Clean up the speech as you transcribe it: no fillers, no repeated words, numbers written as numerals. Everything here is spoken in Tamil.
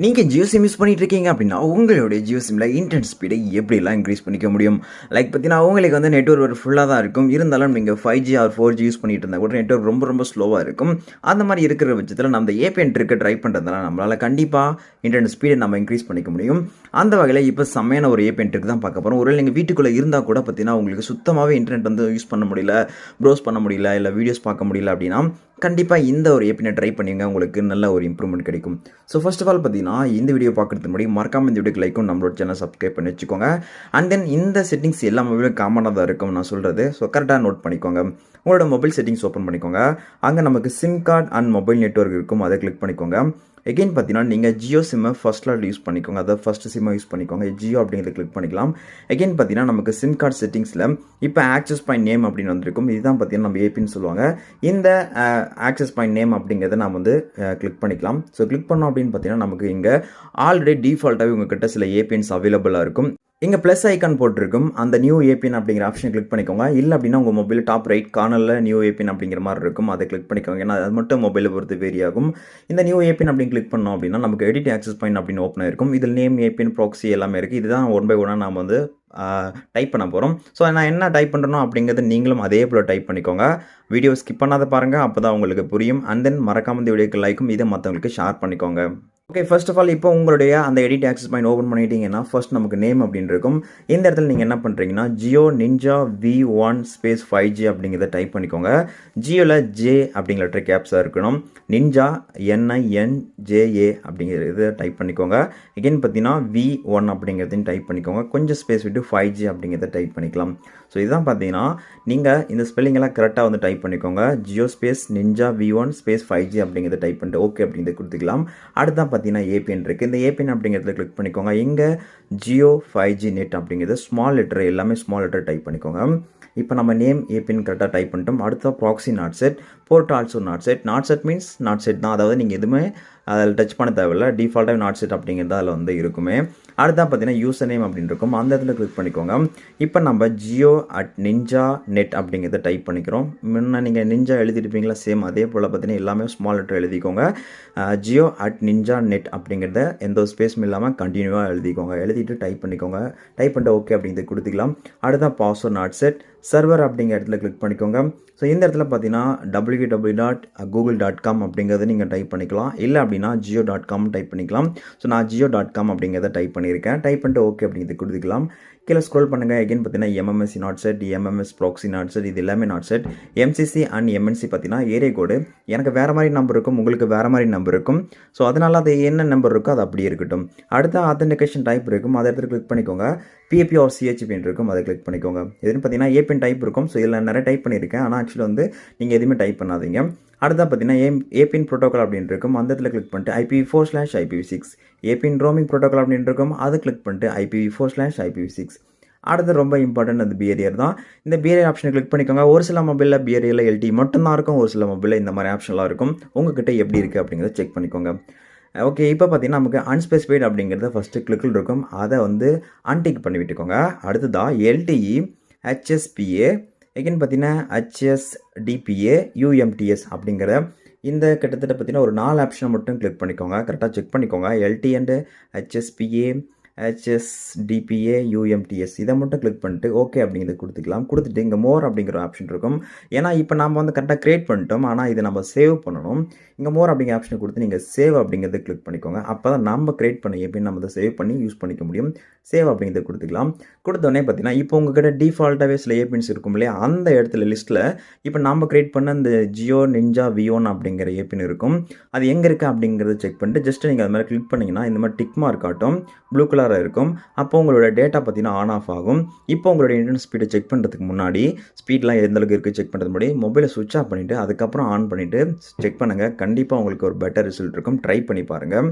நீங்க ஜியோ சிம் யூஸ் பண்ணிட்டு இருக்கீங்க அப்படின்னா, உங்களுடைய ஜியோ சிம்ல இன்டர்நெட் ஸ்பீடை எப்படிலாம் இன்க்ரீஸ் பண்ணிக்க முடியும்? லைக் பார்த்தீங்கன்னா, உங்களுக்கு வந்து நெட்வொர்க் ஒரு ஃபுல்லா தான் இருக்கும். இருந்தாலும் நீங்க 5G ஆர் 4G யூஸ் பண்ணிட்டு இருந்தா கூட நெட்வொர்க் ரொம்ப ரொம்ப ஸ்லோவா இருக்கும். அந்த மாரி இருக்கிற பட்சத்தில நம்ம இந்த ஏபிஎன் ட்ரிக்க ட்ரை பண்றதுனால நம்மளால கண்டிப்பா இன்டர்நெட் ஸ்பீட நம்ம இன்க்ரீஸ் பண்ணிக்க முடியும். அந்த வகையில இப்ப செம்மையான ஒரு ஏபிஎன் ட்ரிக் தான் பார்க்க போறோம். ஒருவேளை நீங்க வீட்டுக்குள்ள இருந்தா கூட பார்த்தீங்கன்னா, உங்களுக்கு சுத்தமாவே இன்டர்நெட் வந்து யூஸ் பண்ண முடியல, ப்ரௌஸ் பண்ண முடியல, இல்ல வீடியோஸ் பார்க்க முடியல அப்படின்னா, கண்டிப்பா இந்த ஒரு ஏபிஎன ட்ரை பண்ணீங்க. உங்களுக்கு நல்ல ஒரு இம்ப்ரூவ்மென்ட் கிடைக்கும். ஸோ ஃபர்ஸ்ட் ஆஃப் ஆல் பார்த்தீங்கன்னா, இந்த வீடியோ பார்க்கறதுக்கு முன்னாடி மறக்காம இந்த வீடியோக்கு லைக்கும் நம்மளோட சேனல் சப்ஸ்கிரைப் பண்ணி வச்சுக்கோங்க. அண்ட் தென் இந்த செட்டிங்ஸ் எல்லா மொபைலும் காமனாக தான் இருக்கும் நான் சொல்றது. ஸோ கரெக்டாக நோட் பண்ணிக்கோங்க. உங்களோட மொபைல் செட்டிங்ஸ் ஓப்பன் பண்ணிக்கோங்க. அங்கே நமக்கு sim card and mobile network இருக்கும். அதை கிளிக் பண்ணிக்கோங்க. எகைன் பார்த்தீங்கன்னா, நீங்கள் ஜியோ சிம்மை ஃபர்ஸ்ட்ல யூஸ் பண்ணிக்கோங்க. அதாவது ஃபர்ஸ்ட் சிம்மை யூஸ் பண்ணிக்கோங்க. ஜியோ அப்படிங்கிறத கிளிக் பண்ணிக்கலாம். எகைன் பார்த்தீங்கன்னா, நமக்கு சிம் கார்டு செட்டிங்ஸில் இப்போ ஆக்சஸ் பாயிண்ட் நேம் அப்படின்னு வந்திருக்கும். இதுதான் பார்த்தீங்கன்னா நம்ம ஏபின்னு சொல்லுவாங்க. இந்த ஆக்சஸ் பாயிண்ட் நேம் அப்படிங்கிறத நாம் வந்து கிளிக் பண்ணிக்கலாம். ஸோ கிளிக் பண்ணோம் அப்படின்னு பார்த்தீங்கன்னா, நமக்கு இங்கே ஆல்ரெடி டிஃபால்ட்டாகவே உங்ககிட்ட சில ஏபிஎன்ஸ் அவைலபிளாக இருக்கும். இங்கே ப்ளஸ் ஐக்கான் போட்டிருக்கும். அந்த நியூ ஏபிஎன் அப்படிங்கிற ஆப்ஷன் கிளிக் பண்ணிக்கோங்க. இல்லை அப்படின்னா உங்கள் மொபைல் டாப் ரைட் கார்னரில் நியூ ஏபிஎன் அப்படிங்கிற மாதிரி இருக்கும். அதை கிளிக் பண்ணிக்கோங்க. ஏன்னா அது மட்டும் மொபைலை பொறுத்து வேரி ஆகும். இந்த நியூ ஏபிஎன் அப்படின்னு கிளிக் பண்ணோம் அப்படின்னா நமக்கு எடிட் ஆக்சஸ் பாயிண்ட் அப்படின்னு ஓப்பன் ஆயிருக்கும். இதில் நேம், ஏபிஎன், ப்ராக்ஸி எல்லாமே இருக்குது. இதுதான் ஒன் பை ஒன்னாக நாம் வந்து டைப் பண்ண போகிறோம். ஸோ நான் என்ன டைப் பண்ணுறனோ அப்படிங்கிறது நீங்களும் அதே போல் டைப் பண்ணிக்கோங்க. வீடியோ ஸ்கிப் பண்ணாத பாருங்கள். அப்போ தான் உங்களுக்கு புரியும். அண்ட் தென் மறக்காம இந்த வீடியோக்கு லைக்கும் இதை மற்றவங்களுக்கு ஷேர் பண்ணிக்கோங்க. ஓகே, ஃபர்ஸ்ட் ஆஃப் ஆல் இப்போ உங்களுடைய அந்த எடிட் ஆக்சஸ் பாயிண்ட் ஓப்பன் பண்ணிட்டீங்கன்னா ஃபர்ஸ்ட் நமக்கு நேம் அப்படின்னு இருக்கும். இந்த இடத்துல நீங்கள் என்ன பண்ணுறீங்கன்னா Jio ninja V1 space 5G அப்படிங்கிறத டைப் பண்ணிக்கோங்க. ஜியோவில் ஜே அப்படிங்கிற லெட்டர் கேப்ஸாக இருக்கணும். நிஞ்சா NINJA அப்படிங்கிறத டைப் பண்ணிக்கோங்க. எகைன் பார்த்தீங்கன்னா V1 அப்படிங்கிறதையும் டைப் பண்ணிக்கோங்க. கொஞ்சம் ஸ்பேஸ் விட்டு 5G அப்படிங்கிறத டைப் பண்ணிக்கலாம். ஸோ இதுதான் பார்த்தீங்கன்னா நீங்கள் இந்த ஸ்பெல்லிங்கெல்லாம் கரெக்டாக வந்து டைப் பண்ணிக்கோங்க. Jio space ninja V1 space 5G அப்படிங்கிறத டைப் பண்ணிட்டு ஓகே அப்படிங்கிறத கொடுத்துக்கலாம். அடுத்த பார்த்தீங்கன்னா ஏபிஎன் இருக்குது. இந்த ஏபிஎன் அப்படிங்கிறத கிளிக் பண்ணிக்கோங்க. இங்கே ஜியோ 5G நெட் அப்படிங்கிறது ஸ்மால் லெட்டர் எல்லாமே ஸ்மால் லெட்டர் டைப் பண்ணிக்கோங்க. இப்போ நம்ம நேம் ஏபிஎன் கரெக்டாக டைப் பண்ணிட்டோம். அடுத்த proxy not set, port also not set. Not set means not set தான். அதாவது நீங்கள் எதுவுமே அதில் டச் பண்ண தேவையில்லை. டிஃபால்ட்டாக நாட் செட் அப்படிங்கிறது அதில் வந்து இருக்குமே. அடுத்தா பார்த்தீங்கன்னா யூசர் நேம் அப்படின்னு இருக்கும். அந்த இடத்துல கிளிக் பண்ணிக்கோங்க. இப்போ நம்ம jio@ninja net அப்படிங்கிறத டைப் பண்ணிக்கிறோம். முன்ன நீங்கள் நிஞ்சா எழுதிருப்பீங்களா, சேம் அதே போல் பார்த்தீங்கன்னா எல்லாமே ஸ்மால் லெட்டர் எழுதிக்கோங்க. jio@ninja net அப்படிங்கிறத எந்த ஒரு ஸ்பேஸும் இல்லாமல் கண்டினியூவாக எழுதிக்கோங்க. எழுதிட்டு டைப் பண்ணிக்கோங்க. டைப் பண்ணிட்டு ஓகே அப்படிங்கிறத கொடுத்துக்கலாம். அடுத்த பாஸ்வேர்ட் நாட் செட், சர்வர் அப்படிங்கிற இடத்துல கிளிக் பண்ணிக்கோங்க. ஸோ இந்த இடத்துல பார்த்தீங்கன்னா www.google.com அப்படிங்கிறத நீங்கள் டைப் பண்ணிக்கலாம். இல்லை அப்படின்னா jio.com டைப் பண்ணிக்கலாம். ஸோ நான் jio.com அப்படிங்கிறத டைப் பண்ணியிருக்கேன். டைப் பண்ணிட்டு ஓகே அப்படிங்கிறது கொடுத்துக்கலாம். கீழே ஸ்க்ரோல் பண்ணுங்கள். எகைன் பார்த்தீங்கன்னா MMSC not set, MMS proxy not set, இது எல்லாமே not set. MCC and MNC பார்த்தீங்கன்னா ஏரியா கோடு எனக்கு வேறு மாதிரி நம்பர் இருக்கும், உங்களுக்கு வேறு மாதிரி நம்பர் இருக்கும். ஸோ அதனால் அது என்ன நம்பர் இருக்கோ அது அப்படியே இருக்கட்டும். அடுத்த ஆத்தென்டிகேஷன் டைப் இருக்கும். அதை இடத்துல கிளிக் பண்ணிக்கோங்க. PAP or CHP இருக்கும். அதை கிளிக் பண்ணிக்கோங்க. எதுன்னு பார்த்தீங்கன்னா ஏபிஎன் டைப் இருக்கும். ஸோ இதில் நிறைய டைப் பண்ணியிருக்கேன். ஆனால் ஆக்சுவலி வந்து நீங்கள் எதுவுமே டைப் பண்ணாதீங்க. அடுத்தா பார்த்தீங்கன்னா ஏபிஎன் ப்ரோட்டோகால் அப்படின்னு இருக்கும். அந்த இடத்துல கிளிக் பண்ணிட்டு IPv4/IPv6, ஏபிஎன் ரோமிங் ப்ரோட்டோகால் அப்படின்னு இருக்கும். அதை கிளிக் பண்ணிட்டு IPv4/IPv6. அடுத்து ரொம்ப இம்பார்ட்டன்ட் அந்த பிஹேவியர் தான். இந்த பிஹேவியர் ஆப்ஷனை கிளிக் பண்ணிக்கோங்க. ஒரு சில மொபைலில் பிஹேவியரில் LTE மட்டும்தான் இருக்கும். ஒரு சில மொபைலில் இந்த மாதிரி ஆப்ஷன்லாம் இருக்கும். உங்ககிட்ட எப்படி இருக்குது அப்படிங்கிறத செக் பண்ணிக்கோங்க. ஓகே, இப்போ பார்த்தீங்கன்னா நமக்கு அன்ஸ்பெசிஃபைட் அப்படிங்கிறத ஃபஸ்ட்டு கிளிக்கில் இருக்கும். அதை வந்து அன்டிக் பண்ணி விட்டுக்கோங்க. அடுத்ததாக LTE, HSPA, எகைன் பார்த்தீங்கன்னா HSDPA, UMTS அப்படிங்கிற இந்த கிட்டத்தட்ட பார்த்தீங்கன்னா ஒரு 4 ஆப்ஷனை மட்டும் கிளிக் பண்ணிக்கோங்க. கரெக்டாக செக் பண்ணிக்கோங்க. LTE and HSPA, HSDPA, UMTS இதை மட்டும் கிளிக் பண்ணிட்டு ஓகே அப்படிங்கிறது கொடுத்துக்கலாம். கொடுத்துட்டு இங்கே மோர் அப்படிங்கிற ஆப்ஷன் இருக்கும். ஏன்னா இப்போ நம்ம வந்து கரெக்டாக க்ரியேட் பண்ணிட்டோம். ஆனால் இதை நம்ம சேவ் பண்ணணும். இங்கே மோர் அப்படிங்கிற ஆப்ஷனை கொடுத்து நீங்கள் சேவ் அப்படிங்கிறத கிளிக் பண்ணிக்கோங்க. அப்போ தான் நம்ம க்ரியேட் பண்ணி எப்படின்னு நம்ம அதை சேவ் பண்ணி யூஸ் பண்ணிக்க முடியும். சேவ் அப்படிங்கிறத கொடுத்துக்கலாம். கொடுத்தோடனே பார்த்தீங்கன்னா இப்போ உங்ககிட்ட டிஃபால்ட்டாகவே சில ஏபிஎன்ஸ் இருக்கும் இல்லையா, அந்த இடத்துல லிஸ்ட்டில் இப்போ நம்ம க்ரியேட் பண்ண இந்த ஜியோ நிஞ்சா V1 அப்படிங்கிற ஏபிஎன் இருக்கும். அது எங்கே இருக்குது அப்படிங்கிறத செக் பண்ணிட்டு ஜஸ்ட் நீங்கள் அது மாதிரி கிளிக் பண்ணிங்கன்னா இந்த மாதிரி டிக் மார்க் காட்டும், ப்ளூ கலராக இருக்கும். அப்போ உங்களோட டேட்டா பார்த்தீங்கன்னா ஆன் ஆஃப் ஆகும். இப்போ உங்களோட இன்டர்நெட் ஸ்பீடை செக் பண்ணுறதுக்கு முன்னாடி, ஸ்பீட்லாம் எந்த அளவுக்கு இருக்குது செக் பண்ணுறது முன்னாடி மொபைலை சுவிட்ச் ஆஃப் பண்ணிவிட்டு அதுக்கப்புறம் ஆன் பண்ணிவிட்டு செக் பண்ணுங்கள். கண்டிப்பாக உங்களுக்கு ஒரு பெட்டர் ரிசல்ட் இருக்கும். ட்ரை பண்ணி பாருங்கள்.